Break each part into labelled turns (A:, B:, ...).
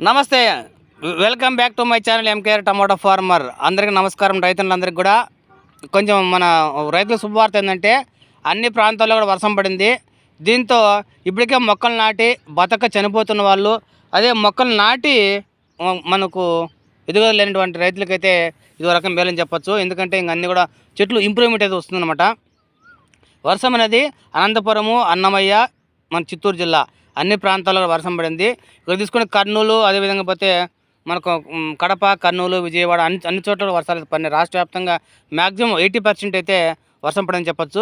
A: నమస్తే, welcome back to my channel MKR tomato farmer. అందరికీ నమస్కారం. రైతులందరికీ కూడా కొంచెం మన రైతుల శుభవార్త ఏంటంటే అన్ని ప్రాంతాల్లో కూడా వర్షం పడింది. దీంతో ఇప్పటికే మొక్కలు నాటి బతక చనిపోతున్న వాళ్ళు, అదే మొక్కలు నాటి మనకు ఎదుగుదల లేనటువంటి రైతులకైతే ఇది రకం మేలని చెప్పొచ్చు. ఎందుకంటే ఇంక అన్నీ కూడా చెట్లు ఇంప్రూవ్మెంట్ అయితే వస్తుందన్నమాట. వర్షం అనేది అనంతపురము, అన్నమయ్య, మన చిత్తూరు జిల్లా అన్ని ప్రాంతాల్లో వర్షం పడింది. ఇక్కడ తీసుకుని కర్నూలు, అదేవిధంగా పోతే మనకు కడప, కర్నూలు, విజయవాడ అన్ని చోట్ల వర్షాలు పడినాయి. రాష్ట్ర వ్యాప్తంగా మ్యాక్సిమం 80% అయితే వర్షం పడిందని చెప్పొచ్చు.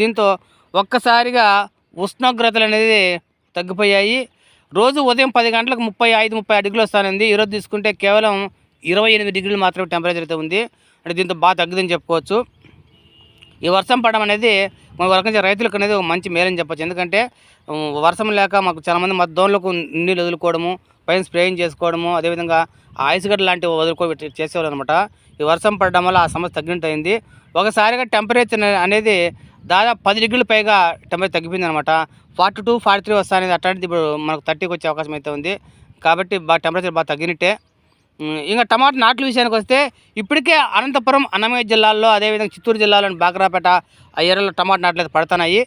A: దీంతో ఒక్కసారిగా ఉష్ణోగ్రతలు అనేది తగ్గిపోయాయి. రోజు ఉదయం 10 గంటలకు 35-36 డిగ్రీలు వస్తానంది. ఈరోజు తీసుకుంటే కేవలం 28 డిగ్రీలు మాత్రమే టెంపరేచర్ అయితే ఉంది. అంటే దీంతో బాగా తగ్గుదని చెప్పుకోవచ్చు. ఈ వర్షం పడడం అనేది మన రకంగా రైతులకు అనేది ఒక మంచి మేలని చెప్పచ్చు. ఎందుకంటే వర్షం లేక మాకు చాలామంది మధ్యలోకి నీళ్ళు వదులుకోవడము, పైన స్ప్రేయింగ్ చేసుకోవడము, అదేవిధంగా ఐస్ గడ్డ లాంటివి చేసేవాళ్ళు అనమాట. ఈ వర్షం పడడం వల్ల ఆ సమస్య తగ్గినట్టు అయింది. ఒకసారిగా టెంపరేచర్ అనేది దాదాపు 10 డిగ్రీలు పైగా టెంపరేచర్ తగ్గిపోయింది అనమాట. 42-43 వస్తా అనేది అట్లాంటిది ఇప్పుడు మనకు 30కి వచ్చే అవకాశం అయితే ఉంది. కాబట్టి టెంపరేచర్ బాగా తగ్గినట్టే. ఇంకా టమాటా నాట్ల విషయానికి వస్తే ఇప్పటికే అనంతపురం, అన్నమయ్య జిల్లాల్లో, అదేవిధంగా చిత్తూరు జిల్లాలోని బాగ్రాపేట ఆ ఏరియాలో టమాటా నాట్లు అయితే పడుతున్నాయి.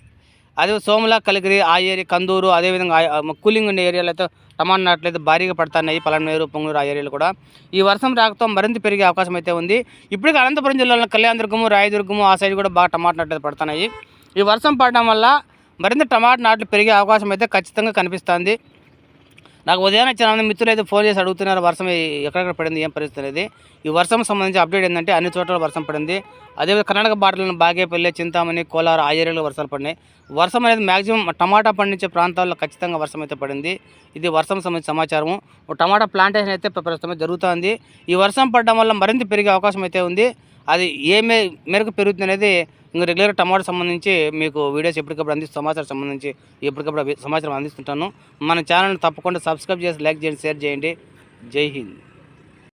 A: అదే సోమల, కలిగిరి ఆ ఏరియా, కందూరు, అదేవిధంగా కూలింగ్ ఉండే ఏరియాలో అయితే టమాటా నాట్లు అయితే భారీగా పడుతున్నాయి. పలమనేరు, పొంగూరు ఆ ఏరియాలో కూడా ఈ వర్షం రాకతో మరింత పెరిగే అవకాశం అయితే ఉంది. ఇప్పటికే అనంతపురం జిల్లాలో కళ్యాణదుర్గము, రాయదుర్గము ఆ సైడ్ కూడా బాగా టమాటా నాట్లు అయితే పడుతున్నాయి. ఈ వర్షం పడడం వల్ల మరింత టమాటా నాట్లు పెరిగే అవకాశం అయితే ఖచ్చితంగా కనిపిస్తుంది. నాకు ఉదయాన్నే చాలా మిత్రులు అయితే ఫోన్ చేసి అడుగుతున్నారు వర్షం ఎక్కడెక్కడ పడింది, ఏం పరిస్థితి అనేది. ఈ వర్షం సంబంధించి అప్డేట్ ఏంటంటే అన్ని చోట్ల వర్షం పడింది. అదేవిధంగా కర్ణాటక బార్డర్లను బాగేపల్లి, చింతామణి, కోలార్ ఆ ఏరియాలో వర్షాలు పడినాయి. వర్షం అనేది మ్యాక్సిమం టమాటా పండించే ప్రాంతాల్లో ఖచ్చితంగా వర్షం అయితే పడింది. ఇది వర్షం సంబంధించిన సమాచారము. టమాటా ప్లాంటేషన్ అయితే ప్రస్తుతం జరుగుతుంది. ఈ వర్షం పడడం వల్ల మరింత పెరిగే అవకాశం అయితే ఉంది. అది ఏ మేరకు పెరుగుతుంది అనేది ఇంకా రెగ్యులర్ టమాటా సంబంధించి మీకు వీడియోస్ ఎప్పటికప్పుడు సమాచారం సంబంధించి ఎప్పటికప్పుడు సమాచారం అందిస్తుంటాను. మన ఛానల్ని తప్పకుండా సబ్స్క్రైబ్ చేసి లైక్ చేయండి, షేర్ చేయండి. జై హింద్.